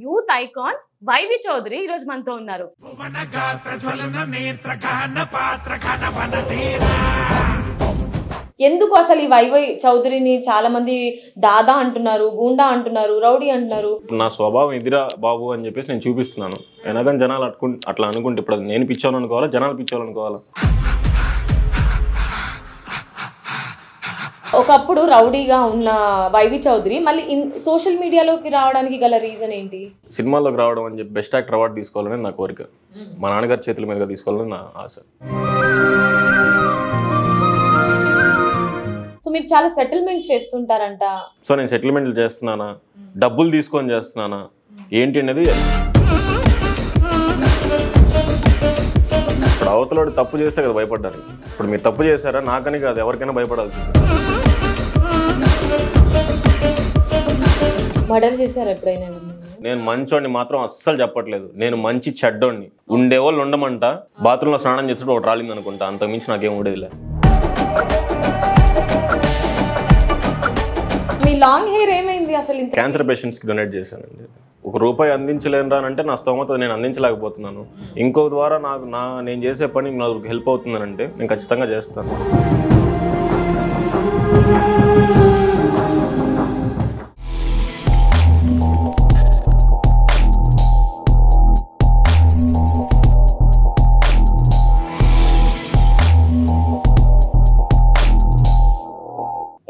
Youth icon YV Chowdary ఈ రోజు మనతో ఉన్నారు. ఎందుకు అసలు ఈ వైవి చౌదరిని చాలా మంది దాదా అంటున్నారు, గూండా అంటున్నారు, రౌడీ అంటున్నారు? నా స్వభావం ఎదిరా బాబు అని చెప్పేసి నేను చూపిస్తున్నాను. అయినా కానీ జనాలు అట్లా అనుకుంటే ఇప్పుడు నేను పిచ్చోను అనుకోవాలా, జనాలు పిచ్చోళ్ళు అనుకోవాలా? ఒకప్పుడు రౌడీగా ఉన్న వైవి చౌదరి మళ్ళీ సోషల్ మీడియాలోకి రావడానికి గల రీజన్ ఏంటి? సినిమాల్లోకి రావడం అని చెప్పి బెస్ట్ యాక్టర్ అవార్డు తీసుకోవాలని నా కోరిక. మా నాన్నగారి చేతుల మీదుగా తీసుకోవాలని నా ఆశ. సో మీరు చాలా సెటిల్మెంట్స్ చేస్తుంటారంట. సో నేను సెటిల్మెంట్లు చేస్తున్నానా, డబ్బులు తీసుకొని చేస్తున్నానా ఏంటి అనేది ఇప్పుడు అవతలోడు తప్పు చేస్తే కదా భయపడ్డానికి. ఇప్పుడు మీరు తప్పు చేశారా నాకని కాదు, ఎవరికైనా భయపడాల్సింది. మర్డర్ చేశారు ఎప్పుడైనా? నేను మంచోడిని మాత్రం అస్సలు చెప్పట్లేదు. నేను మంచి చెడ్డోడిని. ఉండేవాళ్ళు ఉండమంట, బాత్రూంలో స్నానం చేసేటప్పుడు ఒకటి రాలింది అనుకుంటా, అంతకుమించి నాకేం ఉండేదిలే. మీ లాంగ్ హెయిర్ ఏమైంది అసలు? క్యాన్సర్ పేషెంట్స్కి డొనేట్ చేశానండి. ₹1 అందించలేను రానంటే నా స్తోమత నేను అందించలేకపోతున్నాను. ఇంకో ద్వారా నేను చేసే పని నాకు హెల్ప్ అవుతుందనంటే నేను ఖచ్చితంగా చేస్తాను.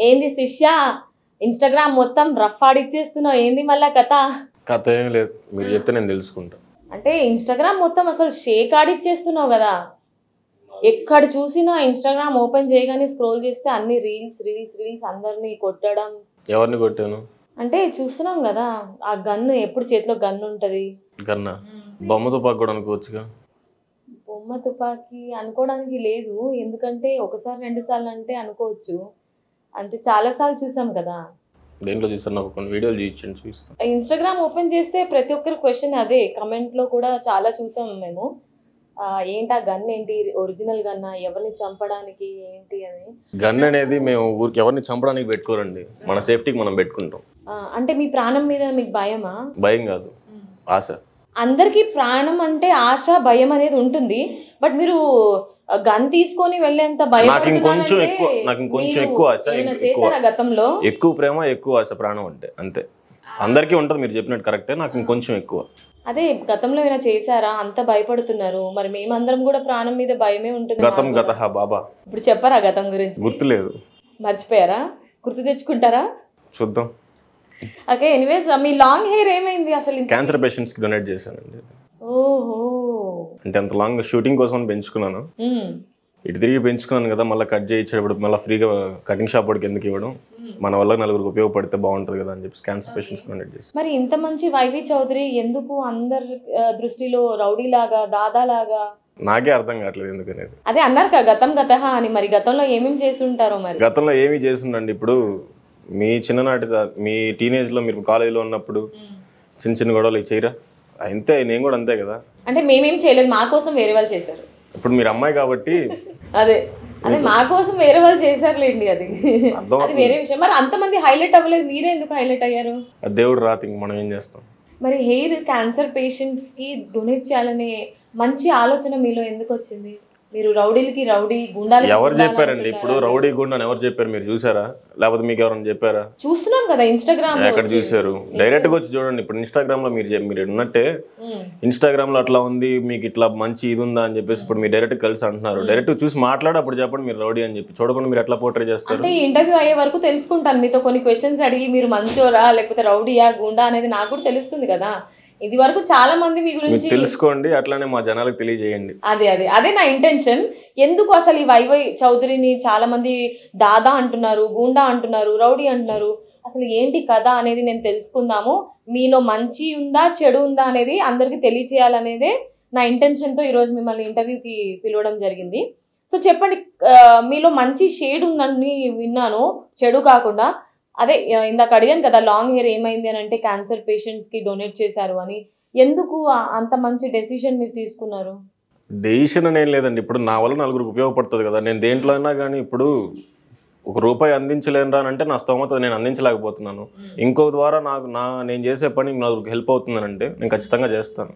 ఏంది శిష్య, ఇన్స్టాగ్రామ్ మొత్తం రఫ్ ఆడిచ్చేస్తున్నావు, ఏంది మళ్ళా కథ ఏం లేదు, మీరు చెప్తే నేను తెలుసుకుంటా. అంటే ఇన్స్టాగ్రామ్ మొత్తం అసలు షేక్ ఆడిచ్చేస్తున్నావు కదా. ఎక్కడ చూసినా ఇన్స్టాగ్రామ్ ఓపెన్ చేయగానే స్క్రోల్ చేస్తే అన్ని రీల్స్ రీల్స్ రీల్స్, అందరినీ కొట్టడం. ఎవరిని కొట్టాను అంటే చూస్తున్నాం కదా, ఆ గన్ను ఎప్పుడు చేతిలో గన్ను ఉంటది. కన్నా బొమ్మ తుపాకి కూడా అనుకోవచ్చుగా. బొమ్మ తుపాకి అనుకోవడానికి లేదు, ఎందుకంటే ఒకసారి 2 సార్లు అంటే అనుకోవచ్చు. అంటే చాలా సార్లు చూసాం కదా. దేంట్లో చూసాను? నాకు కొన్ని వీడియోలు చూపించండి, చూస్తాను. ఇన్స్టాగ్రామ్ ఓపెన్ చేస్తే ప్రతి ఒక్కరి క్వశ్చన్ అదే. కమెంట్లో కూడా చాలా చూసాం మేము. ఏంటి ఆ గన్, ఏంటి ఒరిజినల్ గన్నా, ఎవరిని చంపడానికి ఏంటి అని. గన్ అనేది మేము ఊరికి ఎవరిని చంపడానికి పెట్టుకోరండి, మన సేఫ్టీకి మనం పెట్టుకుంటాం. అంటే మీ ప్రాణం మీద మీకు భయమా? భయం కాదు, ఆశ. అందరికీ ప్రాణం అంటే ఆశ, భయం అనేది ఉంటుంది. బట్ మీరు గన్ తీసుకొని వెళ్ళేంత భయం. నాకు ఇంకొంచెం ఎక్కువ ఆశ, గతంలో ఎక్కువ ప్రేమ, ఎక్కువ ఆశ ప్రాణం అంటే. అంతే, అందరికీ ఉంటుంది, మీరు చెప్పినట్టు కరెక్టే. నాకు ఇంకొంచెం ఎక్కువ. అదే గతంలో ఏమైనా చేశారా? అంత భయపడుతున్నారు, మరి మేమందరం కూడా ప్రాణం మీద భయమే ఉంటుంది. గతం గత బాబా. ఇప్పుడు చెప్పారా గతం గురించి? గుర్తులేదు, మర్చిపోయారా? గుర్తు తెచ్చుకుంటారా? చూద్దాం. ఓకే, ఎనీవేస్ మీ లాంగ్ హెయిర్ ఏమైంది అసలు? క్యాన్సర్ పేషెంట్స్ కి డొనేట్ చేశానండి. ఓహో, అంటే అంత లాంగ్ షూటింగ్ కోసం పెంచుకున్నాను. ఇటు తిరిగి పెంచుకున్నాను కదా, మళ్ళీ కట్ చేయించేటప్పుడు మళ్ళీ ఫ్రీగా కటింగ్ షాప్ వాడికి ఎందుకు ఇవ్వడం, మన వల్ల నలుగురికి ఉపయోగపడితే బాగుంటుంది కదా అని చెప్పి క్యాన్సర్ పేషెంట్స్ డొనేట్ చేశాను. మరి ఇంత మంచి వైవి చౌదరి ఎందుకు అందరి దృష్టిలో రౌడీ లాగా, దాదా లాగా? నాకే అర్థం కావట్లేదు ఎందుకనేది. అదే అన్నారు కదా గతం గతహ అని, మరి గతంలో ఏమేమి చేసి ఉంటారో? మరి గతంలో ఏమి చేసిండండి. ఇప్పుడు మీ చిన్ననాటి, మీ టీనేజ్లో మీరు కాలేజీలో ఉన్నప్పుడు చిన్న చిన్న గొడవలు చేయరా? అంతే, నేను కూడా అంతే కదా. అంటే మేమేం చేయలేదు, మా కోసం వేరే వాళ్ళు చేశారు. ఇప్పుడు మీరు అమ్మాయి కాబట్టి అదే మా కోసం వేరే వాళ్ళు చేశారులేండి, అది వేరే విషయం. మరి అంతమంది హైలైట్ అవ్వలేదు, మీరే ఎందుకు హైలైట్ అయ్యారు? దేవుడు రాతి, మనం ఏం చేస్తాం. మరి హెయిర్ క్యాన్సర్ పేషెంట్స్ కి డొనేట్ చేయాలనే మంచి ఆలోచన మీలో ఎందుకు వచ్చింది? మీరు రౌడీలకి రౌడీ, గుండాలకి ఎవరు చెప్పారండి? ఇప్పుడు రౌడీ గుండాని ఎవరు చెప్పారు? మీరు చూసారా? లేకపోతే మీకు ఎవరైనా చెప్పారా? చూస్తున్నాం కదా ఇన్స్టాగ్రామ్. ఎక్కడ చూసారు? డైరెక్ట్ గా వచ్చి చూడండి. ఇప్పుడు ఇన్స్టాగ్రామ్ లో మీరు ఉన్నట్టే ఇన్స్టాగ్రామ్ లో అట్లా ఉంది, మీకు ఇట్లా మంచి ఇది ఉందా అని చెప్పేసి ఇప్పుడు మీరు డైరెక్ట్ కలిసి అంటున్నారు. డైరెక్ట్ చూసి మాట్లాడి అప్పుడు చెప్పండి మీరు రౌడీ అని చెప్పి. చూడకుండా మీరు ఎట్లా పోర్ట్రే చేస్తారు? అంటే ఇంటర్వ్యూ అయ్యే వరకు తెలుసుకుంటాను, మీతో కొన్ని క్వశ్చన్స్ అడిగి మీరు మంచోరా లేకపోతే రౌడీయా, గుండా అనేది నాకు కూడా తెలుస్తుంది కదా. ఇది వరకు చాలా మంది మీ గురించి తెలుసుకోండి, అట్లానే మా జనాలకు తెలియజేయండి. అదే నా ఇంటెన్షన్. ఎందుకు అసలు ఈ వైవి చౌదరిని చాలా మంది దాదా అంటున్నారు, గూండా అంటున్నారు, రౌడీ అంటున్నారు, అసలు ఏంటి కదా అనేది నేను తెలుసుకుందాము. మీలో మంచి ఉందా, చెడు ఉందా అనేది అందరికి తెలియచేయాలనేదే నా ఇంటెన్షన్తో ఈరోజు మిమ్మల్ని ఇంటర్వ్యూకి పిలవడం జరిగింది. సో చెప్పండి, మీలో మంచి షేడ్ ఉందని విన్నాను, చెడు కాకుండా. అదే ఇందాక అడిగాను కదా, లాంగ్ హెయిర్ ఏమైంది అని అంటే క్యాన్సర్ పేషెంట్స్ కి డొనేట్ చేశారు అని. ఎందుకు అంత మంచి డెసిషన్ మీరు తీసుకున్నారు? డెసిషన్ అనేం లేదండి. ఇప్పుడు నా వల్ల నలుగురికి ఉపయోగపడుతుంది కదా. నేను దేంట్లో అయినా కానీ ఇప్పుడు ఒక రూపాయి అందించలేను అంటే నా స్తోమత నేను అందించలేకపోతున్నాను, ఇంకో ద్వారా నేను చేసే పని నాకు హెల్ప్ అవుతుందనంటే నేను ఖచ్చితంగా చేస్తాను.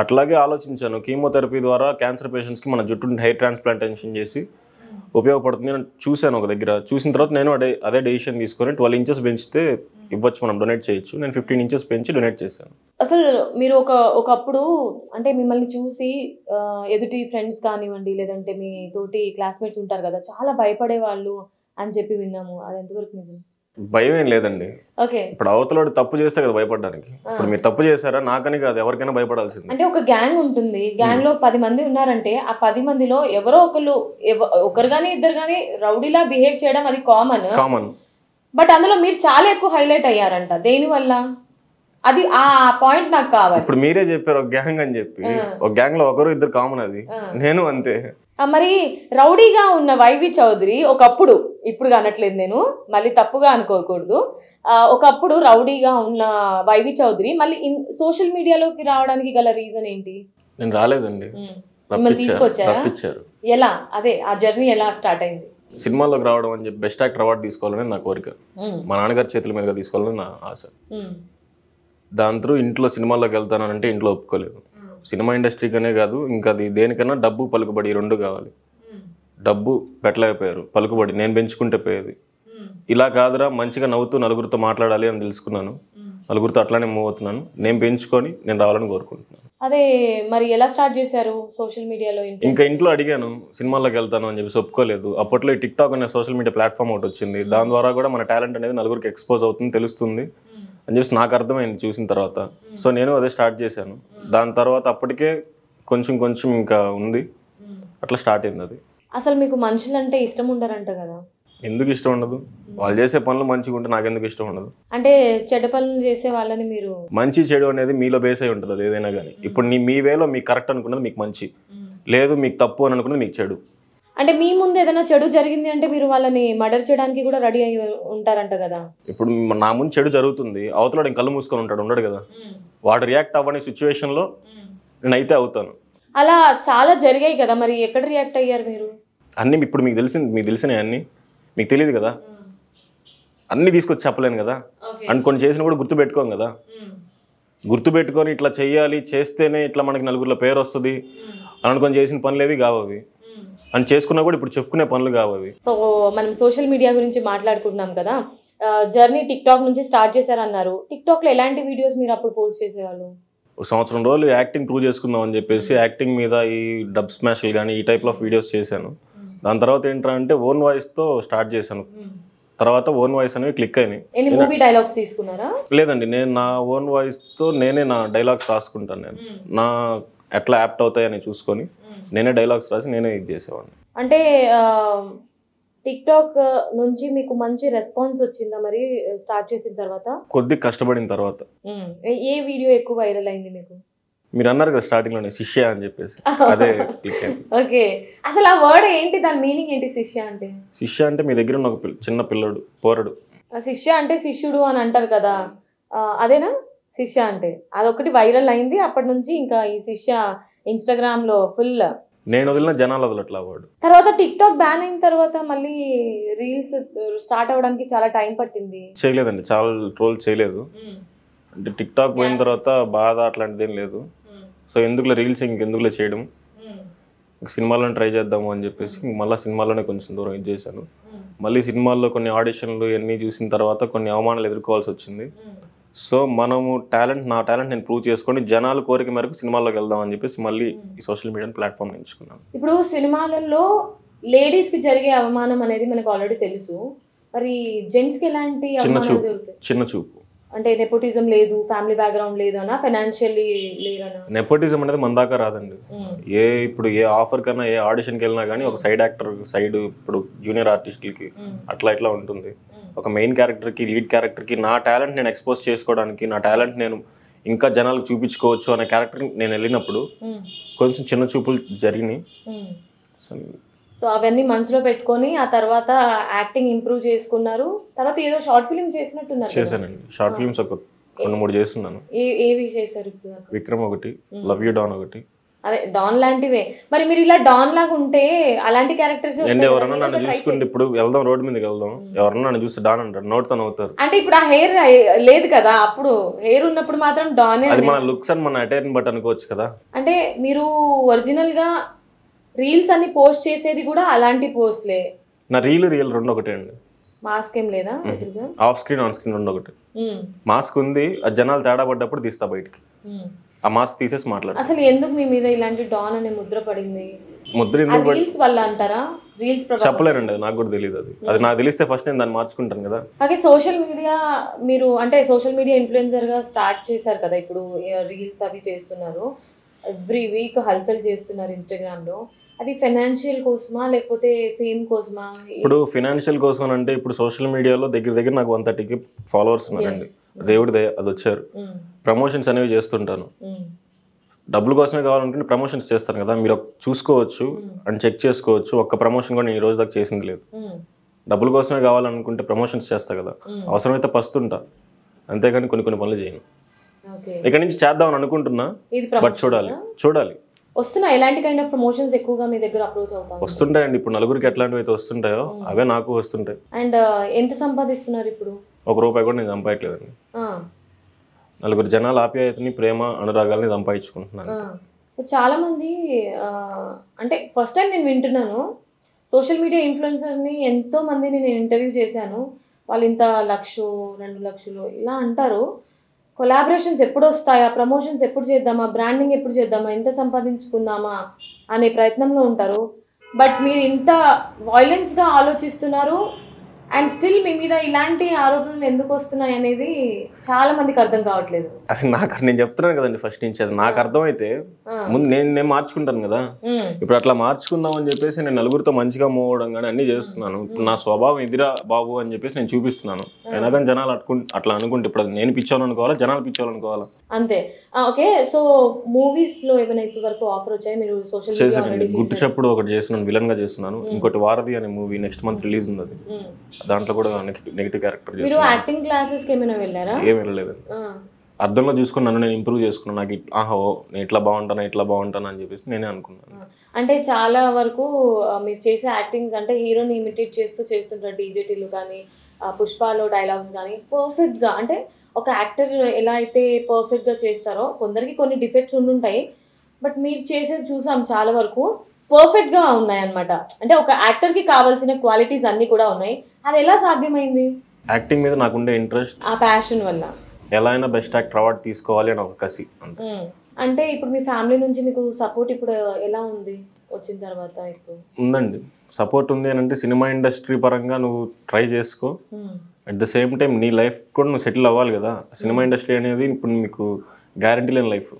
అట్లాగే ఆలోచించాను. కీమోథెరపీ ద్వారా క్యాన్సర్ పేషెంట్స్కి మన జుట్టుని హెయిర్ ట్రాన్స్ప్లాంటేషన్ చేసి ఉపయోగపడుతుంది అని చూశాను ఒక దగ్గర. చూసిన తర్వాత నేను అదే డెసిషన్ తీసుకొని 12 ఇంచెస్ పెంచితే ఇవ్వచ్చు, మనం డొనేట్ చేయొచ్చు. నేను 15 ఇంచెస్ పెంచి డొనేట్ చేశాను. అసలు మీరు ఒకప్పుడు అంటే మిమ్మల్ని చూసి ఎదుటి ఫ్రెండ్స్ కానివ్వండి, లేదంటే మీ తోటి క్లాస్మేట్స్ ఉంటారు కదా, చాలా భయపడే వాళ్ళు అని చెప్పి విన్నాము. అది ఎంతవరకు నిజం? భయం ఏం లేదండి. ఓకే. ఇప్పుడు అవతలోడు తప్పు చేస్తే కదా భయపడడానికి. ఇప్పుడు మీరు తప్పు చేశారా నాకని కాదు, ఎవరికైనా భయపడాల్సింది. అంటే ఒక గ్యాంగ్ ఉంటుంది, గ్యాంగ్ లో 10 మంది ఉన్నారంటే ఆ 10 మందిలో ఎవరో ఒకరు గానీ ఇద్దరు గానీ రౌడీలా బిహేవ్ చేయడం అది కామన్. బట్ అందులో మీరు చాలా ఎక్కువ హైలైట్ అయ్యారంట. దేని వల్ల? అది ఆ పాయింట్ నాకు కావాలి. ఇప్పుడు మీరే చెప్పారు ఒక గ్యాంగ్ అని చెప్పి, ఒక గ్యాంగ్ లో ఒకరు ఇద్దరు కామన్, అది నేను అంతే. మరి రౌడీగా ఉన్న వైవి చౌదరి ఒకప్పుడు, ఇప్పుడు అనట్లేదు నేను, మళ్ళీ తప్పుగా అనుకోకూడదు, ఒకప్పుడు రౌడీగా ఉన్న వైవి చౌదరి మళ్ళీ సోషల్ మీడియాలోకి రావడానికి గల రీజన్ ఏంటి? నేను రాలేదండి, మిమ్మల్ని తీసుకొచ్చారా? ఎలా? అదే ఆ జర్నీ ఎలా స్టార్ట్ అయింది? సినిమాలోకి రావడం అని చెప్పి బెస్ట్ యాక్టర్ అవార్డు తీసుకోవాలని నా కోరిక, మా నాన్నగారి చేతుల మీదుగా తీసుకోవాలని నా ఆశ. దాంతో ఇంట్లో సినిమాల్లోకి వెళ్తానంటే ఇంట్లో ఒప్పుకోలేదు. సినిమా ఇండస్ట్రీకనే కాదు, ఇంకా అది దేనికన్నా డబ్బు పలుకుబడి రెండు కావాలి. డబ్బు పెట్టలేకపోయారు, పలుకుబడి నేను పెంచుకుంటే పోయేది. ఇలా కాదురా, మంచిగా నవ్వుతూ నలుగురితో మాట్లాడాలి అని తెలుసుకున్నాను. నలుగురితో అట్లానే మూవ్ అవుతున్నాను. నేను పెంచుకొని నేను రావాలని కోరుకుంటున్నాను. అదే మరి ఎలా స్టార్ట్ చేశారు సోషల్ మీడియాలో? ఇంకా ఇంట్లో అడిగాను సినిమాల్లోకి వెళ్తాను అని చెప్పి, ఒప్పుకోలేదు. అప్పట్లో ఈ టిక్ టాక్ అనే సోషల్ మీడియా ప్లాట్ఫామ్ ఒకటి వచ్చింది. దాని ద్వారా కూడా మన టాలెంట్ అనేది నలుగురికి ఎక్స్పోజ్ అవుతుంది, తెలుస్తుంది అని చెప్పి నాకు అర్థమైంది చూసిన తర్వాత. సో నేను అదే స్టార్ట్ చేశాను. దాని తర్వాత అప్పటికే కొంచెం ఇంకా ఉంది, అట్లా స్టార్ట్ అయింది అది. అసలు మీకు మనుషులంటే ఇష్టం ఉండరంట కదా? ఎందుకు ఇష్టం ఉండదు? వాళ్ళు చేసే పనులు మంచిగా ఉంటే నాకెందుకు ఇష్టం ఉండదు? అంటే చెడ్డ పనులు చేసే వాళ్ళని మీరు, మంచి చెడు అనేది మీలో బేస్ అయి ఉంటుంది, అది ఏదైనా కానీ. ఇప్పుడు మీ వేలో మీకు కరెక్ట్ అనుకున్నది మీకు మంచి, లేదు మీకు తప్పు అని అనుకున్నది మీకు చెడు. అంటే మీ ముందు ఏదైనా చెడు జరిగింది అంటే మీరు వాళ్ళని మర్డర్ చేయడానికి కూడా రెడీ అయి ఉంటారంట కదా? ఇప్పుడు నా ముందు చెడు జరుగుతుంది, అవతల కళ్ళు మూసుకొని ఉండడు కదా, వాడు రియాక్ట్ అవ్వని సిచ్యువేషన్ లో నేనైతే అవుతాను. అలా చాలా జరిగాయి కదా, మరి ఎక్కడ రియాక్ట్ అయ్యారు మీరు? అన్ని ఇప్పుడు మీకు తెలిసినాయి, అన్ని మీకు తెలియదు కదా, అన్ని తీసుకొచ్చి చెప్పలేను కదా. అండ్ కొన్ని చేసిన కూడా గుర్తు పెట్టుకోం కదా. గుర్తు పెట్టుకొని ఇట్లా చెయ్యాలి, చేస్తేనే ఇట్లా మనకి నలుగురిలో పేరు వస్తుంది అని అనుకొని చేసిన పనులు ఏవి కావు అవి. అని చేసుకున్నా కూడా ఇప్పుడు చెప్పుకునే పనులు కావు అవి. సో మనం సోషల్ మీడియా గురించి మాట్లాడుకుంటున్నాం కదా, జర్నీ టిక్ టాక్ నుంచి స్టార్ట్ చేశారన్నారు. టిక్ టాక్ లో ఎలాంటి వీడియోస్ మీరు అప్పుడు పోస్ట్ చేసేవాళ్ళు? ఒక సంవత్సరం రోజులు యాక్టింగ్ ప్రూవ్ చేసుకుందాం అని చెప్పేసి యాక్టింగ్ మీద ఈ డబ్ స్మాష్లు కానీ ఈ టైప్ ఆఫ్ వీడియోస్ చేశాను. దాని తర్వాత ఏంటంటే ఓన్ వాయిస్తో స్టార్ట్ చేశాను. తర్వాత ఓన్ వాయిస్ అనేవి క్లిక్ అయినాయి. మూవీ డైలాగ్స్ తీసుకున్నారా? లేదండి, నేను నా ఓన్ వాయిస్తో నేనే నా డైలాగ్స్ రాసుకుంటాను. నేను నా ఎట్లా యాప్ట్ అవుతాయని చూసుకొని నేనే డైలాగ్స్ రాసి నేనే ఇది చేసేవాడిని. అంటే టిక్ టాక్ నుంచి మీకు మంచి రెస్పాన్స్ వచ్చిందా మరి స్టార్ట్ చేసిన తర్వాత? కొద్దిగా కష్టపడిన తర్వాత. ఏ వీడియో ఎక్కువ వైరల్ అయింది మీకు? మీరు అన్నారు కదా స్టార్టింగ్ లోనే శిష్య అని చెప్పేసి, అదే క్లిక్ అయింది. ఓకే, అసలు ఆ వర్డ్ ఏంటి, దాని మీనింగ్ ఏంటి? శిష్య అంటే? శిష్య అంటే మీ దగ్గర ఉన్న ఒక చిన్న పిల్లడు, పోరడు. శిష్య అంటే శిష్యుడు అని అంటారు కదా, అదేనా శిష్య అంటే? అదొకటి వైరల్ అయింది. అప్పటి నుంచి ఇంకా ఈ శిష్య ఇన్స్టాగ్రామ్ లో ఫుల్. నేను వదిలిన జనాలు వదలట్లా వాడు. తర్వాత టిక్ టాక్ బ్యాన్ అయిన తర్వాత మళ్ళీ రీల్స్ స్టార్ట్ అవడానికి చాలా టైం పట్టింది. చేయలేదండి, చాలా రోజులు చేయలేదు. అంటే టిక్ టాక్ పోయిన తర్వాత బాధ అట్లాంటిది ఏం లేదు. సో ఎందుకులే రీల్స్ ఇంకెందుకులే చేయడం, సినిమాలను ట్రై చేద్దాము అని చెప్పేసి మళ్ళీ సినిమాలోనే కొంచెం దూరం ఇది చేశాను. మళ్ళీ సినిమాల్లో కొన్ని ఆడిషన్లు ఇవన్నీ చూసిన తర్వాత కొన్ని అవమానాలు ఎదుర్కోవాల్సి వచ్చింది. సో మనము నా టాలెంట్ నేను ప్రూవ్ చేసుకొని జనాలు కోరిక మేరకు సినిమాల్లోకి వెళ్దాం అని చెప్పేసి మళ్ళీ ఈ సోషల్ మీడియా ప్లాట్ఫామ్ ఎంచుకున్నాను. ఇప్పుడు సినిమాలలో లేడీస్ కి జరిగే అవమానం అనేది మనకు ఆల్రెడీ తెలుసు, మరి జెంట్స్ కి ఎలాంటి అవమానాలు జరుగుతాయి? చిన్న చూపు. అంటే నెపోటిజం లేదు, ఫ్యామిలీ బ్యాక్గ్రౌండ్ లేదనా, ఫైనాన్షియల్లీ లేదనా? నెపోటిజం అనేది మన దాకా రాదండి. ఇప్పుడు ఏ ఆఫర్ కన్నా ఏ ఆడిషన్కి వెళ్ళినా కానీ ఒక సైడ్ యాక్టర్ సైడ్, ఇప్పుడు జూనియర్ ఆర్టిస్టులకి అట్లా ఇట్లా ఉంటుంది. ఒక మెయిన్ క్యారెక్టర్కి లీడ్ క్యారెక్టర్కి నా టాలెంట్ నేను ఎక్స్పోజ్ చేసుకోవడానికి, నా టాలెంట్ నేను ఇంకా జనాలకు చూపించుకోవచ్చు అనే క్యారెక్టర్ నేను వెళ్ళినప్పుడు కొంచెం చిన్న చూపులు జరిగినాయి. సో అవన్నీ మనసులో పెట్టుకొని ఆ తర్వాత యాక్టింగ్ ఇంప్రూవ్ చేసుకున్నారు. తర్వాత ఏదో షార్ట్ ఫిల్మ్ చేసినట్టున్నారు. చేశానండి, షార్ట్ ఫిల్మ్స్ ఒక 2-3 చేస్తున్నాను. ఏవి చేశారు? విక్రమ్ ఒకటి, లవ్ యూ డాన్ ఒకటి, అదే డాన్ లాంటివే. మరి మీరు ఇలా డాన్ లాగా ఉంటే అలాంటి క్యారెక్టర్స్ అండ్ ఎవరన్నా నన్ను చూసుకుంటే ఇప్పుడు వెళ్దాం రోడ్డు మీదకి వెళ్దాం, ఎవరన్నా నన్ను చూసి డాన్ అంటారు, నోటితో నవ్వుతారు. అంటే ఇప్పుడు ఆ హెయిర్ లేదు కదా, అప్పుడు హెయిర్ ఉన్నప్పుడు మాత్రం డానే. అది మన లుక్స్ అని మన అటైర్ని బట్టి అనుకోవచ్చు కదా. అంటే మీరు ఒరిజినల్ గా రీల్స్ అన్ని పోస్ట్ చేసేది కూడా అలాంటి పోస్ట్లే? నా రీల్ రెండు ఒకటే అండి. మాస్క్ ఏం లేదా? ఆఫ్ స్క్రీన్ ఆన్ స్క్రీన్ రెండు ఒకటి. మాస్క్ ఉంది, ఆ జనాలు తేడా పడ్డప్పుడు తీస్తా బయటికి, ఆ మాస్క్ తీసేసి మాట్లాడు. అసలు ఎందుకు మీ మీద ఇలాంటి డాన్ అనే ముద్ర పడింది? ముద్ర ఎందుకు రీల్స్ వల్ల అంటారా? రీల్స్ చెప్పలేనండి, అది నాకు కూడా తెలియదు. అది నాకు తెలిస్తే ఫస్ట్ నేను దాన్ని మార్చుకుంటాను కదా. అలాగే సోషల్ మీడియా, మీరు అంటే సోషల్ మీడియా ఇన్ఫ్లుయెన్సర్ గా స్టార్ట్ చేశారు కదా, ఇప్పుడు రీల్స్ అవి చేస్తున్నారు, ఎవ్రీ వీక్ హల్చల్ చేస్తున్నారు ఇన్స్టాగ్రామ్ లో. అది ఫైనాన్షియల్ కోసమా లేకపోతే ఫేమ్ కోసమా? ఇప్పుడు ఫైనాన్షియల్ కోసం అంటే ఇప్పుడు సోషల్ మీడియాలో దగ్గర నాకు 130K ఫాలోవర్స్ ఉన్నారండి. దేవుడి దయ అది వచ్చారు. ప్రమోషన్స్ అనేవి చేస్తుంటాను. డబ్బుల కోసమే కావాలనుకుంటే ప్రమోషన్స్ చేస్తాను కదా, మీరు చూసుకోవచ్చు అండ్ చెక్ చేసుకోవచ్చు. ఒక్క ప్రమోషన్ కూడా నేను ఈ రోజు దాకా చేసింది లేదు. డబ్బుల కోసమే కావాలనుకుంటే ప్రమోషన్స్ చేస్తా కదా, అవసరమైతే పస్తుంటా, అంతేగాని కొన్ని పనులు చేయను. ఇక్కడ నుంచి చేద్దామని అనుకుంటున్నా, బట్ చూడాలి. వస్తున్నా ఎలాంటి కైండ్ ఆఫ్ ప్రమోషన్స్ ఎక్కువగా మీ దగ్గర అప్రోచ్ అవుతాయి? వస్తుంటాయండి. ఇప్పుడు నలుగురికి ఎట్లాంటివి అయితే వస్తుంటాయో అవే నాకు వస్తుంటాయి. అండ్ ఎంత సంపాదిస్తున్నారు ఇప్పుడు? ₹1 కూడా నేను సంపాదించలేదండి. నలుగురు జనాల ఆప్యాయతని, ప్రేమ, అనురాగాలని సంపాదించుకుంటున్నాను. చాలా మంది అంటే ఫస్ట్ టైం నేను వింటున్నాను, సోషల్ మీడియా ఇన్ఫ్లుయెన్సర్ని ఎంతో మందిని నేను ఇంటర్వ్యూ చేశాను, వాళ్ళు ఇంత 1,00,000 2,00,000 ఇలా అంటారు. కొలాబరేషన్స్ ఎప్పుడు వస్తాయా, ప్రమోషన్స్ ఎప్పుడు చేద్దామా, బ్రాండింగ్ ఎప్పుడు చేద్దామా, ఎంత సంపాదించుకుందామా అనే ప్రయత్నంలో ఉంటారు. బట్ మీరు ఇంత వైలెన్స్గా ఆలోచిస్తున్నారు అండ్ స్టిల్ మీ మీద ఇలాంటి ఆరోపణలు ఎందుకు వస్తున్నాయి అనేది చాలా మందికి అర్థం కావట్లేదు. అది నేను చెప్తున్నాను కదండి ఫస్ట్ నుంచి, అది నాకు అర్థమైతే ముందు నేను మార్చుకుంటాను కదా. ఇప్పుడు అట్లా మార్చుకుందాం అని చెప్పేసి నేను నలుగురితో మంచిగా మూవ్ అవడం కానీ అన్ని చేస్తున్నాను. ఇప్పుడు నా స్వభావం ఎదిరా బాబు అని చెప్పేసి నేను చూపిస్తున్నాను. అయినా కానీ జనాలు అట్లా అనుకుంటే ఇప్పుడు నేను పిచ్చోను అనుకోవాలా, జనాలు పిచ్చోలు అనుకోవాలా? అంతే. ఓకే, సో మూవీస్ లో ఏమైనా ఇప్పటి వరకు ఆఫర్ వచ్చాయి? మీరు సోషల్ చేశానండి. గుట్టు చప్పుడు ఒకటి చేస్తున్నాను, విలన్ గా చేస్తున్నాను. ఇంకోటి వారధి అనే మూవీ నెక్స్ట్ మంత్ రిలీజ్ ఉంది. అది దాంట్లో కూడా నెగిటివ్ క్యారెక్టర్ చేస్తున్నాను. మీరు యాక్టింగ్ క్లాసెస్ కి ఏమైనా వెళ్ళారా? ఏం వెళ్ళలేదు. అర్థంలో చూసుకుని నన్ను నేను ఇంప్రూవ్ చేసుకున్నాను. నాకు నేను ఇట్లా బాగుంటాను అని చెప్పేసి నేనే అనుకున్నాను. అంటే చాలా వరకు మీరు చేసే యాక్టింగ్ అంటే హీరోని ఇమిటేట్ చేస్తుంటారు. డీజేటీలు కానీ, పుష్పలో డైలాగ్స్ కానీ పర్ఫెక్ట్గా, అంటే ఒక యాక్టర్ ఎలా అయితే పర్ఫెక్ట్గా చేస్తారో కొందరికి కొన్ని డిఫెక్ట్స్ ఉండుంటాయి, బట్ మీరు చేసేది చూసాం చాలా వరకు పర్ఫెక్ట్గా ఉన్నాయన్నమాట. అంటే ఒక యాక్టర్కి కావాల్సిన క్వాలిటీస్ అన్నీ కూడా ఉన్నాయి. అది ఎలా సాధ్యమైంది? యాక్టింగ్ మీద నాకుండే ఇంట్రెస్ట్, ఆ ప్యాషన్ వల్ల. ఎలా అయినా బెస్ట్ యాక్టర్ అవార్డు తీసుకోవాలి అని ఒక కసి. అంటే ఇప్పుడు మీ ఫ్యామిలీ నుంచి మీకు సపోర్ట్ ఇప్పుడు ఎలా ఉంది వచ్చిన తర్వాత? ఇప్పుడు ఉందండి, సపోర్ట్ ఉంది అని అంటే సినిమా ఇండస్ట్రీ పరంగా నువ్వు ట్రై చేసుకో, అట్ ద సేమ్ టైం నీ లైఫ్ కూడా నువ్వు సెటిల్ అవ్వాలి కదా. సినిమా ఇండస్ట్రీ అనేది ఇప్పుడు మీకు గ్యారంటీ లేని లైఫ్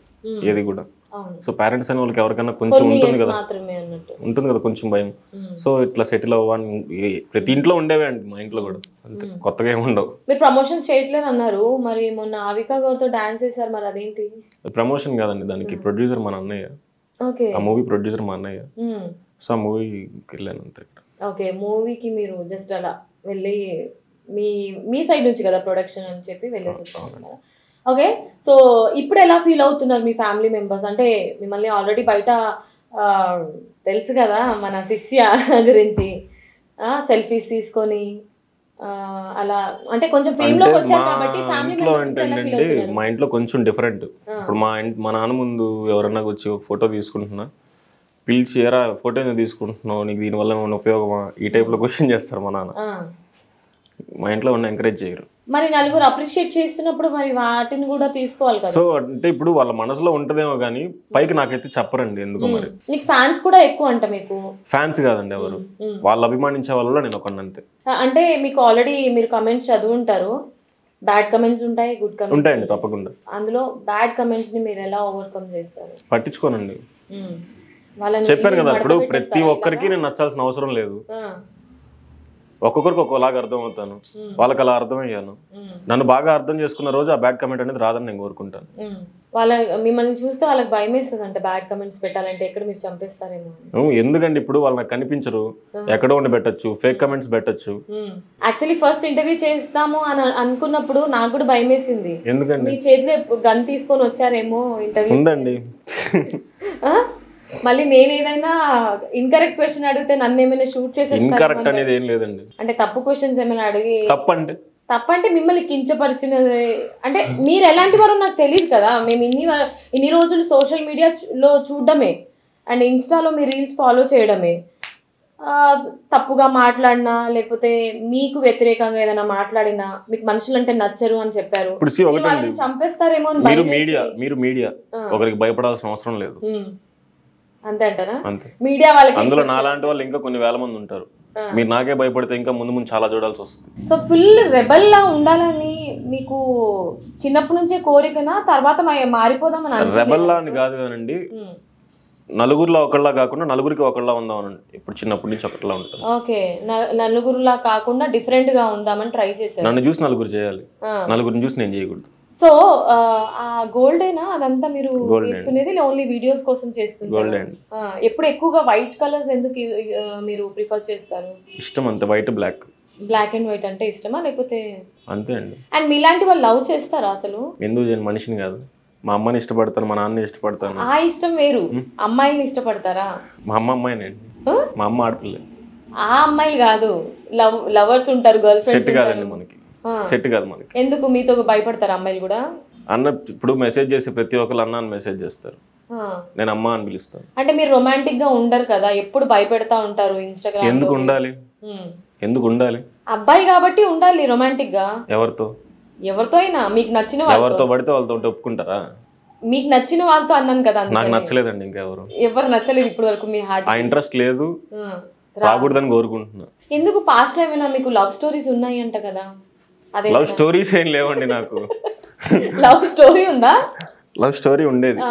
ఏది కూడా. సో పేరెంట్స్ అనే వాళ్ళకి ఎవరికైనా కొంచెం ఉంటుంది కదా కొంచెం భయం. సో ఇట్లా సెటిల్ అవ్వని ప్రతి ఇంట్లో ఉండేవే అండి, మా ఇంట్లో కూడా అంతే, కొత్తగా ఏమి ఉండవు. మీరు ప్రమోషన్స్ చేయట్లేదు అన్నారు, మరి మొన్న ఆవికా గౌర్తో డాన్స్ చేశారు, మరి అదేంటి? ప్రమోషన్ కాదండి, దానికి ప్రొడ్యూసర్ మన అన్నయ్య. ఆ మూవీ ప్రొడ్యూసర్ మా అన్నయ్య. సో ఆ మూవీకి వెళ్ళాను అంతే. ఓకే, మూవీకి మీరు జస్ట్ అలా వెళ్ళి మీ సైడ్ నుంచి కదా ప్రొడక్షన్ అని చెప్పి వెళ్ళేసి వచ్చాను. ఓకే, సో ఇప్పుడు ఎలా ఫీల్ అవుతున్నారు మీ ఫ్యామిలీ మెంబర్స్? అంటే మిమ్మల్ని ఆల్రెడీ బయట తెలుసు కదా మన శిష్య గురించి, సెల్ఫీస్ తీసుకొని అలా, అంటే కొంచెం ఫేమ్ లోకి వచ్చారు కాబట్టి ఫ్యామిలీ మెంబర్స్. మా ఇంట్లో కొంచెం డిఫరెంట్. ఇప్పుడు మా నాన్న ముందు ఎవరన్నా వచ్చి ఒక ఫోటో తీసుకుంటున్నా, పిలిచి ఎరా ఫోటో ఎందుకు తీసుకుంటున్నావు, నీకు దీనివల్ల ఏమైనా ఉపయోగమా, ఈ టైప్లో క్వశ్చన్ చేస్తారు మా నాన్న. మా ఇంట్లో ఉన్న ఎంకరేజ్ చేయరు. మరి నలుగురు అప్రిషియేట్ చేస్తున్నప్పుడు మరి వాటిని కూడా తీసుకోవాలి కదా. సో అంటే ఇప్పుడు వాళ్ళ మనసులో ఉంటదేమో కానీ పైకి నాకైతే చెప్పరండి ఎందుకో. మరి నీకు ఫ్యాన్స్ కూడా ఎక్కువ అంట? మీకు ఫ్యాన్స్ కాదండి, ఎవరు వాళ్ళు అభిమానించే వాళ్ళలో నేను ఒకటి అంతే. అంటే మీకు ఆల్రెడీ మీరు కమెంట్స్ చదువుంటారు, బ్యాడ్ కమెంట్స్ ఉంటాయి, గుడ్ కమెంట్స్ ఉంటాయండి తప్పకుండా. అందులో బ్యాడ్ కమెంట్స్ ని మీరు ఎలా ఓవర్కమ్ చేస్తారు? పట్టించుకోనండి, చెప్పాను కదా. ఇప్పుడు ప్రతి ఒక్కరికి నేను నచ్చాల్సిన అవసరం లేదు. ఒక్కొక్కరికి ఒక్కోలాగా అర్థం అవుతాను, వాళ్ళకి అలా అర్థమయ్యాను. నన్ను బాగా అర్థం చేసుకున్న రోజు ఆ బ్యాడ్ కమెంట్ అనేది రాదని నేను కోరుకుంటాను. వాళ్ళ మిమ్మల్ని చూస్తే వాళ్ళకి భయం వేస్తుంది అంటే బ్యాడ్ కమెంట్స్ పెట్టాలంటే ఎక్కడ మీరు చంపేస్తారేమో. ఎందుకండి ఇప్పుడు వాళ్ళు నాకు కనిపించరు, ఎక్కడో ఉండి పెట్టచ్చు, ఫేక్ కమెంట్స్ పెట్టచ్చు. యాక్చువల్లీ ఫస్ట్ ఇంటర్వ్యూ చేస్తాము అని అనుకున్నప్పుడు నాకు కూడా భయం వేసింది. ఎందుకండి? మీ చేతిలో గన్ తీసుకొని వచ్చారేమో ఇంటర్వ్యూ. ఉందండి, మళ్ళీ నేను ఏదైనా ఇన్కరెక్ట్ క్వశ్చన్ అడిగితే నన్ను ఏమైనా షూట్ చేసేస్తారు? ఇన్కరెక్ట్ అనేది ఏం లేదండి. అంటే తప్పు క్వశ్చన్స్ ఏమైనా అడిగి తప్పంటే మిమ్మల్ని కించపరిచినది అంటే మీరు ఎలాంటి వారో నాకు తెలియదు కదా. మేము ఇన్ని రోజులు సోషల్ మీడియాలో చూడడమే అండ్ ఇన్స్టాలో మీ రీల్స్ ఫాలో చేయడమే. తప్పుగా మాట్లాడినా లేకపోతే మీకు వ్యతిరేకంగా ఏదైనా మాట్లాడినా మీకు మనుషులంటే నచ్చరు అని చెప్పారు, చంపేస్తారేమో అని మీరు మీడియా ఒకరికి భయపడాల్సిన అవసరం లేదు. అంతే అంటారా? మీడియా వాళ్ళకి అందులో నాలాంటి వాళ్ళు ఇంకా కొన్ని వేల మంది ఉంటారు. మీరు నాకే భయపడితే ఇంకా ముందు ముందు చాలా చూడాల్సి వస్తుంది. సో ఫుల్ రెబల్ లా ఉండాలని మీకు చిన్నప్పటి నుంచే కోరికనా? తర్వాత మారిపోదామని? రెబల్ లా అని కాదు కానండి, నలుగురిలో ఒకళ్ళ కాకుండా నలుగురికి ఒకళ్ళ ఉందామనండి. ఇప్పుడు చిన్నప్పటి నుంచి ఒకటిలా ఉంటాను. ఓకే, నలుగురులా కాకుండా డిఫరెంట్ గా ఉందామని ట్రై చేశారు. నన్ను చూసి నలుగురు చేయాలి, నలుగురిని చూసి నేను చేయకూడదు. సో ఆ గోల్డేనా అదంతా మీరు తీసుకునేది? ఓన్లీ వీడియోస్ కోసం చేస్తున్నారు? ఎప్పుడు ఎక్కువగా వైట్ కలర్స్ ఎందుకు మీరు ప్రిఫర్ చేస్తారు? ఇష్టం అంతే, white black. Black and white అంటే ఇష్టమా లేకపోతే? అంతే అండి. అండ్ మీలాంటి వాళ్ళు లవ్ చేస్తారా అసలు? ఎందుకు చేయను, మనిషిని కాదు. మా అమ్మని ఇష్టపడతాను, మా నాన్నని ఇష్టపడతాను. ఆ ఇష్టం వేరు. అమ్మాయిని ఇష్టపడతారా? మా అమ్మాయినండి, మా అమ్మ ఆడపిల్ల. ఆ అమ్మాయిలు కాదు, లవర్స్ ఉంటారు, గర్ల్ ఫ్రెండ్స్. సెట్ కాదండి మనకి, సెట్ కాదు మనకి. ఎందుకు మీతో భయపడతారు అమ్మాయిలు కూడా? అన్న ఇప్పుడు మెసేజ్ చేసి ప్రతి ఒక్కరు అన్న అని మెసేజ్ చేస్తారు, నేను అమ్మ అని పిలుస్తాను. అంటే మీరు రొమాంటిక్ గా ఉండరు కదా, ఎప్పుడు భయపెడతా ఉంటారు ఇన్స్టాగ్రామ్. ఎందుకు ఉండాలి? ఎందుకు ఉండాలి? అబ్బాయి కాబట్టి ఉండాలి రొమాంటిక్ గా. ఎవరితో అయినా మీకు నచ్చిన ఎవరితో పడితే వాళ్ళతో ఒప్పుకుంటారా? మీకు నచ్చిన వాళ్ళతో అన్నాను కదా. నాకు నచ్చలేదండి, ఇంకెవరు నచ్చలేదు ఇప్పటి వరకు. మీ హార్ట్ ఆ ఇంట్రెస్ట్ లేదు, రాకూడదని కోరుకుంటున్నా. ఎందుకు? పాస్ట్ లో ఏమైనా మీకు లవ్ స్టోరీస్ ఉన్నాయి అంట కదా? అదే లవ్ స్టోరీస్ ఏం లేవండి నాకు. లవ్ స్టోరీ ఉందా? లవ్ స్టోరీ ఉండేది.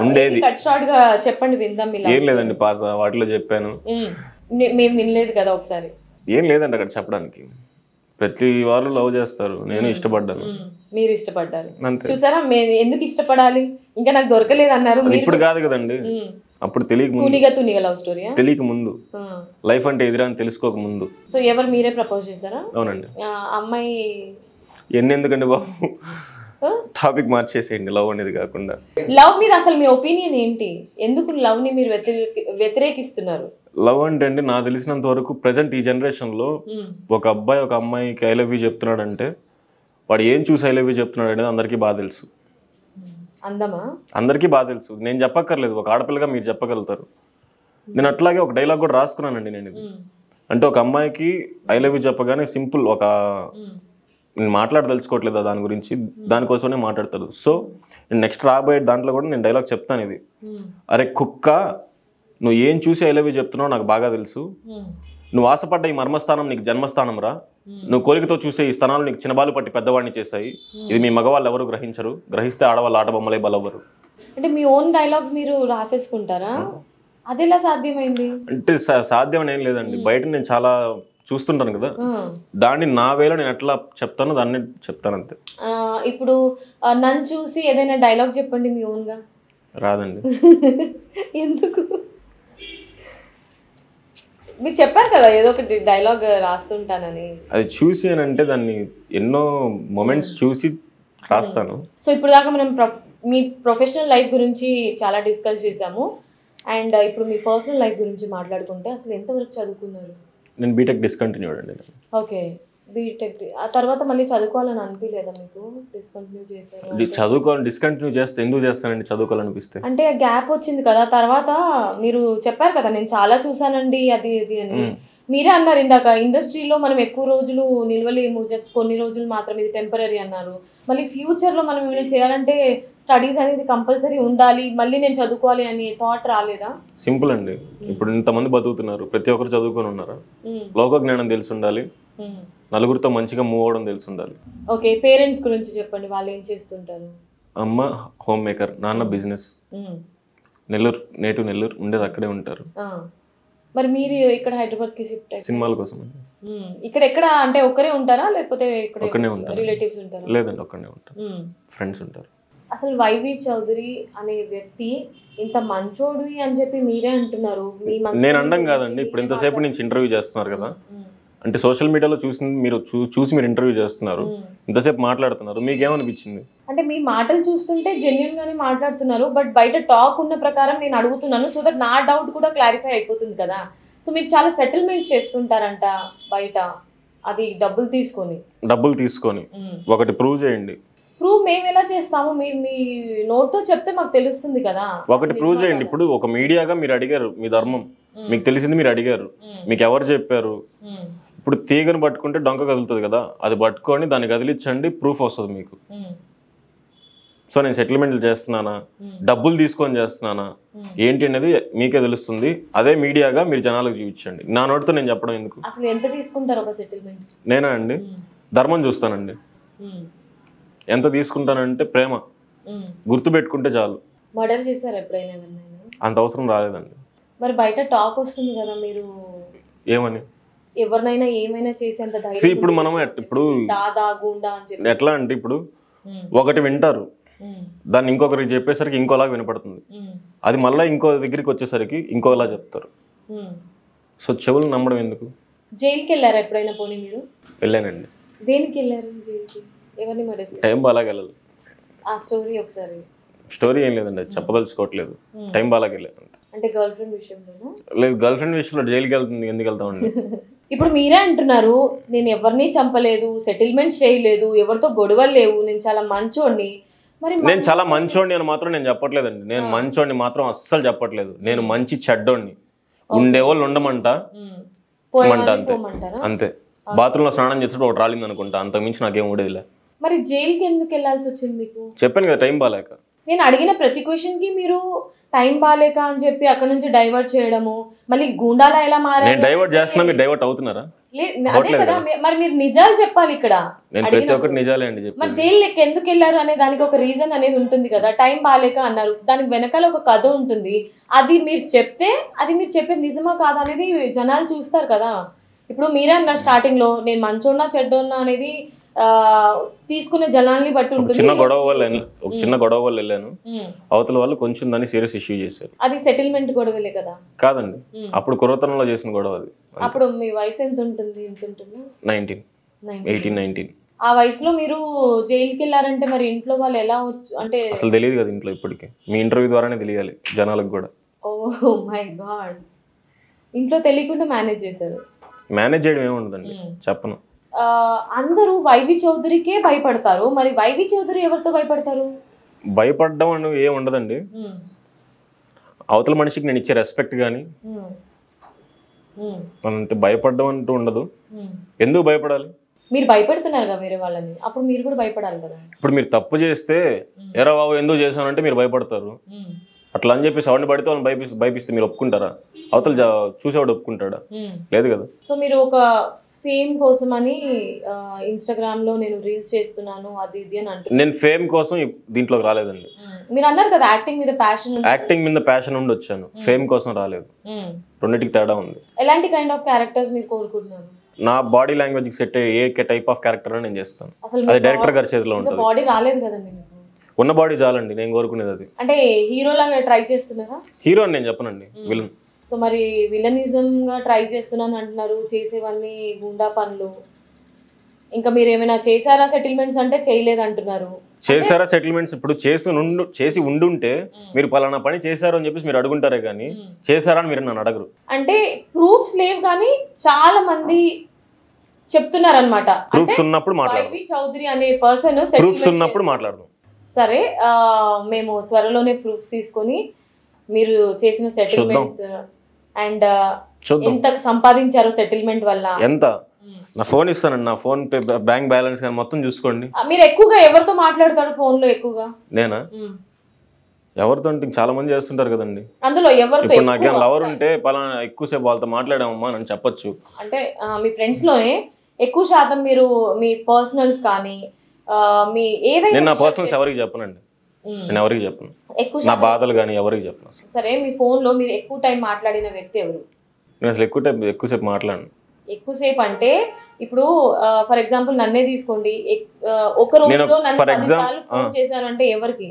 ఉండేది. కట్ షార్ట్ గా చెప్పండి విందాం. ఏం లేదండి, పాత వాటిలో చెప్పాను, మేము వినలేదు కదా ఒకసారి. ఏం లేదండి అక్కడ చెప్పడానికి. ప్రతి వాళ్ళు లవ్ చేస్తారు, నేను ఇష్టపడ్డాను. మీరు ఇష్టపడ్డారు, చూసారా? ఎందుకు ఇష్టపడాలి? ఇంకా నాకు దొరకలేదు అన్నారు. ఇప్పుడు కాదు కదండి, అప్పుడు తునిగా లవ్ స్టోరీ తెలియక ముందు, లైఫ్ అంటే ఎదురా అని తెలుసుకోక ముందు. సో ఎవరు మీరే ప్రపోజ్ చేశారా? అవునండి. అమ్మాయి ఎందుకండి బాబు, టాపిక్ మార్చేసేయండి. లవ్ అనేది కాకుండా లవ్ మీద అసలు మీ ఒపీనియన్ ఏంటి? ఎందుకు లవ్ ని మీరు వ్యతిరేకిస్తున్నారు? లవ్ అంటే అండి, నాకు తెలిసినంత వరకు ప్రెసెంట్ ఈ జనరేషన్ లో ఒక అబ్బాయి ఒక అమ్మాయికి ఐ లవ్ యూ చెప్తున్నాడు అంటే వాడు ఏం చూసి ఐ లవ్ యూ చెప్తున్నాడు అనేది అందరికీ బాగా తెలుసు. అందరికీ బాగా తెలుసు, నేను చెప్పక్కర్లేదు, ఒక ఆడపిల్లగా మీరు చెప్పగలుగుతారు. నేను అట్లాగే ఒక డైలాగ్ కూడా రాసుకున్నానండి నేను. ఇది అంటే ఒక అమ్మాయికి ఐ లవ్ యూ చెప్పగానే సింపుల్ ఒక నేను మాట్లాడదలుచుకోవట్లేదు దాని గురించి, దానికోసమే మాట్లాడతాడు. సో నేను నెక్స్ట్ రాబోయే దాంట్లో కూడా నేను డైలాగ్ చెప్తాను ఇది, అరే కుక్క నువ్వు ఏం చూసి ఐ లవ్ యూ చెప్తున్నావు నాకు బాగా తెలుసు. నువ్వు ఆశపడ్డ ఈ మర్మస్థానం నీకు జన్మస్థానం రా. నువ్వు కోరికతో చూసే ఈ స్థానాలు నీకు చిన్నబాలు పట్టి పెద్దవాడిని చేశాయి. ఇది మీ మగవాళ్ళు ఎవరు గ్రహించరు, గ్రహిస్తే ఆడవాళ్ళు ఆట బొమ్మలే బలవ్వరు. అంటే మీ ఓన్ డైలాగ్స్ మీరు రాసేసుకుంటారా? అదెలా సాధ్యమైంది? అంటే సాధ్యం ఏం లేదండి, బయట నేను చాలా చూస్తుంటాను కదా, దాన్ని నా వేలో నేను ఎట్లా చెప్తానో దాన్ని చెప్తాను అంతే. ఇప్పుడు నన్ను చూసి ఏదైనా డైలాగ్ చెప్పండి మీ ఓన్ గా. రాదండి. ఎందుకు? మీరు చెప్పారు కదా ఏదో ఒకటి డైలాగ్ రాస్తుంటానని. అది చూసి అని అంటే దాన్ని ఎన్నో మొమెంట్స్ చూసి రాస్తాను. సో ఇప్పుడు దాకా మనం మీ ప్రొఫెషనల్ లైఫ్ గురించి చాలా డిస్కస్ చేసాము, అండ్ ఇప్పుడు మీ పర్సనల్ లైఫ్ గురించి మాట్లాడుకుంటే అసలు ఎంతవరకు చదువుకున్నారు? నేను బీటెక్ డిస్కంటిన్యూడ్ అండి. Okay, BTech. ఆ తర్వాత మళ్ళీ చదువుకోవాలని అనిపించలేదా మీకు? డిస్కంటిన్యూ చేశారు. చదువుకోవాలని డిస్కంటిన్యూ చేస్తే ఎందుకు చేస్తానండి, చదువుకోవాలనిపిస్తే. అంటే గ్యాప్ వచ్చింది కదా, తర్వాత మీరు చెప్పారు కదా నేను చాలా చూసానండి అది ఇది అని. మీరే అన్నారు ఇందాక, ఇండస్ట్రీలో మనం ఎక్కువ రోజులు నిలవలేము, జస్ట్ కొన్ని రోజులు మాత్రం, ఇది టెంపరీ అన్నారు. మళ్ళీ ఫ్యూచర్లో మనం ఏమైనా చేయాలంటే స్టడీస్ అనేది కంపల్సరీ ఉండాలి, మళ్ళీ నేను చదువుకోవాలి అని థాట్ రాలేదా? సింపుల్ అండి, ఇప్పుడు ఇంతమంది బతుకుతున్నారు, ప్రతి ఒక్కరు చదువుకొని ఉన్నారా? లోక జ్ఞానం తెలిసి ఉండాలి, నలుగురితో మంచిగా మూవ్ అవడం తెలిసి ఉండాలి. ఓకే, పేరెంట్స్ గురించి చెప్పండి, వాళ్ళు ఏం చేస్తుంటారు? అమ్మ హోమ్ మేకర్, నాన్న బిజినెస్. నెల్లూరు, నేటివ్ నెల్లూరు, ఉండేది అక్కడే ఉంటారు. మరి మీరు ఇక్కడ హైదరాబాద్ కి షిఫ్ట్ అయ్యారు సినిమాల కోసం. ఇక్కడ ఎక్కడ అంటే ఒక్కరే ఉంటారా లేకపోతే ఒక్కనే ఉంటారు? రిలేటివ్స్ ఉంటారా? లేదండి, ఒక్కనే ఉంటారు, ఫ్రెండ్స్ ఉంటారు. అసలు వైవి చౌదరి అనే వ్యక్తి ఇంత మంచోడు అని చెప్పి మీరే అంటున్నారు. నేను అనడం కాదండి, ఇప్పుడు ఇంతసేపు నుంచి ఇంటర్వ్యూ చేస్తున్నారు కదా, అంటే సోషల్ మీడియాలో చూసి మీరు ఇంటర్వ్యూ చేస్తున్నారు, ఇంతసేపు మాట్లాడుతున్నారు, మీకేమనిపించింది? అంటే మీ మాటలు చూస్తుంటే జెన్యున్ గానే మాట్లాడుతున్నారు, బట్ బయట టాక్ ఉన్న ప్రకారం నేను అడుగుతున్నాను, సో దట్ నా డౌట్ కూడా క్లారిఫై అయిపోతుంది కదా. సో మీరు చాలా సెటిల్మెంట్స్ చేస్తుంటారంట బయట, అది డబ్బులు తీసుకొని. ఒకటి ప్రూవ్ చేయండి. ప్రూవ్ మేము ఎలా చేస్తాము? మీరు మీ నోట్తో చెప్తే మాకు తెలుస్తుంది కదా. ఒకటి ప్రూవ్ చేయండి. ఇప్పుడు ఒక మీడియాగా మీరు అడిగారు, మీ ధర్మం, మీకు తెలిసింది మీరు అడిగారు, మీకు ఎవరు చెప్పారు? ఇప్పుడు తీగను పట్టుకుంటే డొంక కదులుతుంది కదా, అది పట్టుకొని దాన్ని కదిలించండి, ప్రూఫ్ వస్తుంది మీకు. సో నేను సెటిల్మెంట్లు చేస్తున్నానా, డబ్బులు తీసుకొని చేస్తున్నానా ఏంటి అనేది మీకే తెలుస్తుంది. అదే మీడియాగా మీరు జనాలకు చూపించండి. నా నోటితో నేను చెప్పడం ఎందుకు? అసలు ఎంత తీసుకుంటారు ఒక సెటిల్మెంట్? నేనా అండి, ధర్మం చూస్తానండి. ఎంత తీసుకుంటానంటే ప్రేమ, గుర్తు పెట్టుకుంటే చాలు. మర్డర్ చేశారు ఎప్పుడైనా? అంత అవసరం రాలేదండి. మరి బయట టాక్ వస్తుంది కదా, మీరు ఏమని ఎవరినైనా ఏమైనా చేసేంత ధైర్యం? ఇప్పుడు మనం దాదా గుండా అని చెప్పి ఎట్లా అంటే, ఇప్పుడు ఒకటి వింటారు, దాన్ని ఇంకొకరికి చెప్పేసరికి ఇంకోలాగా వినపడుతుంది, అది మళ్ళీ ఇంకో దగ్గరికి వచ్చేసరికి ఇంకోలా చెప్తారు. సో చెవులు నమ్మడం ఎందుకు? జైలుకి వెళ్ళారా ఎప్పుడైనా? పోనీ మీరు? వెళ్ళానండి. దేనికి వెళ్ళారు జైలుకి? ఎవరిని మరి? టైం బాలాగా వెళ్ళాలి. ఆ స్టోరీ ఒకసారి. స్టోరీ ఏం లేదండి, అది చెప్పదలుచుకోవట్లేదు. టైం బాలాగా వెళ్ళాను. అంటే గర్ల్ ఫ్రెండ్ విషయంలో? లేదు, గర్ల్ ఫ్రెండ్ విషయంలో జైలుకి వెళ్తుంది ఎందుకు వెళ్తామండి? ఇప్పుడు మీరే అంటున్నారు, నేను ఎవరిని చంపలేదు, సెటిల్మెంట్ చేయలేదు, ఎవరితో గొడవలు లేవు, నేను చాలా మంచోడిని. మరి నేను చాలా మంచోడిని అని మాత్రం నేను చెప్పట్లేదండి. నేను మంచోడిని మాత్రం అస్సలు చెప్పట్లేదు. నేను మంచి చెడ్డోడిని. ఉండేవాళ్ళు ఉండమంట, అంతే. బాత్రూంలో స్నానం చేసేటప్పుడు ఒకటి రాలింది అనుకుంటా, అంతకుమించి నాకేం ఉండేదిలే. మరి జైలుకి ఎందుకు వెళ్ళాల్సి వచ్చింది మీకు? చెప్పాను కదా, టైం బాలేక. నేను అడిగిన ప్రతి క్వశ్చన్ కి మీరు టైం బాలేక అని చెప్పి అక్కడ నుంచి డైవర్ట్ చేయడము, మళ్ళీ గూండాలా ఎలా మారారు? నేను డైవర్ట్ చేస్తున్నా, మీరు డైవర్ట్ అవుతున్నారా? అదే కదా, మరి మీరు నిజాలు చెప్పాలి ఇక్కడ. నేను ప్రతి ఒక్కటి నిజాలే అండి చెప్పాను. మరి జైలుకి ఎందుకు వెళ్ళారు అనే దానికి ఒక రీజన్ అనేది ఉంటుంది కదా. టైం బాలేక అన్నారు, దానికి వెనకాల ఒక కథ ఉంటుంది. అది మీరు చెప్తే, అది మీరు చెప్పేది నిజమా కాదా అనేది జనాలు చూస్తారు కదా. ఇప్పుడు మీరే అన్నారు స్టార్టింగ్ లో, నేను మంచోన్నా చెడ్డోన్నా అనేది తీసుకునే జనాల్ని బట్టి ఉంటుంది. చిన్న గొడవ వల్ల వెళ్ళాను, అవతల వాళ్ళు కొంచెం దాన్ని సీరియస్ ఇష్యూ చేశారు. అది సెటిల్మెంట్ గొడవలే కదా? కాదండి, అప్పుడు కుర్రతనంలో చేసిన గొడవ అది. అప్పుడు మీ వయసు ఎంత ఉంటుంది? 19. ఆ వయసులో మీరు జైలుకి వెళ్ళారంటే మరి ఇంట్లో వాళ్ళు ఎలా అంటే అసలు తెలియదు కదా ఇంట్లో. ఇప్పటికి మీ ఇంటర్వ్యూ ద్వారానే తెలియాలి జనాలకు కూడా. ఓ మై గాడ్, ఇంట్లో తెలియకుండా మేనేజ్ చేశారు? మేనేజ్ చేయడం ఏముండదండి, చెప్పను. అందరూ వైవి చౌదరికే భయపడతారు, మరి వైవి చౌదరి ఎవరితో భయపడతారు? భయపడడం అని ఏం ఉండదండి. అవతల మనిషికి నేను ఇచ్చే రెస్పెక్ట్ కానీ అంత భయపడడం అంటూ ఉండదు. ఎందుకు భయపడాలి? మీరు భయపెడుతున్నారు కదా వేరే వాళ్ళని, అప్పుడు మీరు కూడా భయపడాలి కదా. ఇప్పుడు మీరు తప్పు చేస్తే ఎరా బాబు ఎందుకు చేశానంటే మీరు భయపడతారు. అట్లా అని చెప్పి సౌండ్ పడితే వాళ్ళని భయపిస్తే మీరు ఒప్పుకుంటారా? అవతల చూసేవాడు ఒప్పుకుంటాడా? లేదు కదా. సో మీరు ఒక ఫేమ్ కోసం అని ఇన్స్టాగ్రామ్ లో నేను రీల్స్ చేస్తున్నాను అది ఇది అని అంటున్నాను. నేను ఫేమ్ కోసం దీంట్లోకి రాలేదండి. మీరు అన్నారు కదా యాక్టింగ్ మీద ప్యాషన్. యాక్టింగ్ మీద ప్యాషన్ ఉండి వచ్చాను, ఫేమ్ కోసం రాలేదు. రెండింటికి తేడా ఉంది. ఎలాంటి కైండ్ ఆఫ్ క్యారెక్టర్స్ మీరు కోరుకుంటున్నారు? నా బాడీ లాంగ్వేజ్ కి సెట్ అయ్యే ఏ టైప్ ఆఫ్ క్యారెక్టర్ నేను చేస్తాను. అది డైరెక్టర్ గారి చేతిలో ఉంటుంది. బాడీ రాలేదు కదండి మీకు? ఉన్న బాడీ చాలండి నేను కోరుకునేది అది. అంటే హీరో లాగా ట్రై చేస్తున్నారా? హీరో అని నేను చెప్పనండి, విలన్. సో మరి విలనిజం గా ట్రై చేస్తున్నాను అంటున్నారు, చేసేవన్నీ గుండా పనులు. ఇంకా మీరు ఏమైనా చేశారా సెటిల్మెంట్స్ అంటే? చేయలేదు అంటున్నారు. చేశారా సెటిల్మెంట్స్? ఇప్పుడు చేసి ఉండుంటే మీరు పలానా పని చేశారు అని చెప్పేసి మీరు అడుగుంటారే కానీ చేశారా అని మీరు నన్ను అడగరు. అంటే ప్రూఫ్స్ లేవు కానీ చాలా మంది చెప్తున్నారు అనమాట. ప్రూఫ్స్ ఉన్నప్పుడు మాట్లాడదాం. చౌదరి అనే పర్సన్ ప్రూఫ్స్ ఉన్నప్పుడు మాట్లాడదాం. సరే, మేము త్వరలోనే ప్రూఫ్స్ తీసుకొని మీరు చేసిన సెటిల్మెంట్స్ అండ్ ఎంత సంపాదించారు సెటిల్మెంట్ వల్ల, ఎంత నా ఫోన్ ఇస్తానండి, నా ఫోన్ పే బ్యాంక్ బ్యాలెన్స్ కానీ మొత్తం చూసుకోండి. మీరు ఎక్కువగా ఎవరితో మాట్లాడతారు ఫోన్ లో? ఎక్కువగా నేనా? ఎవరితో అంటే చాలా మంది చేస్తుంటారు కదండి. అందులో ఎవరితో? ఇప్పుడు నాకేం లవర్ ఉంటే పలానా ఎక్కువసేపు వాళ్ళతో మాట్లాడామమ్మా అని చెప్పొచ్చు. అంటే మీ ఫ్రెండ్స్ లోనే ఎక్కువ శాతం మీరు మీ పర్సనల్స్ కానీ మీ ఏదైనా? నేను నా పర్సనల్స్ ఎవరికి చెప్పనండి, నేను ఎవరికి చెప్పను. నా బాధలు కానీ ఎవరికి చెప్పను. సరే, మీ ఫోన్ లో మీరు ఎక్కువ టైం మాట్లాడిన వ్యక్తి ఎవరు? నేను అసలు ఎక్కువసేపు మాట్లాడను. ఎక్కువసేపు అంటే ఇప్పుడు ఫర్ ఎగ్జాంపుల్ నన్నే తీసుకోండి, ఒక రోజులో నన్ను 10 సార్లు ఫోన్ చేశానంటే ఎవరికి?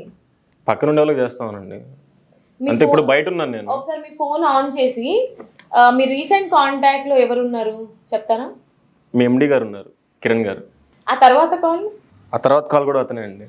పక్కన ఉండే వాళ్ళకి చేస్తానండి. అంటే ఇప్పుడు బయట ఉన్నాను నేను. ఒకసారి మీ ఫోన్ ఆన్ చేసి మీ రీసెంట్ కాంటాక్ట్ లో ఎవరున్నారు చెప్తారా? మీ ఎండి గారు ఉన్నారు, కిరణ్ గారు. ఆ తర్వాత కాల్ ఆ తర్వాత కాల్ కూడా అతనే అండి.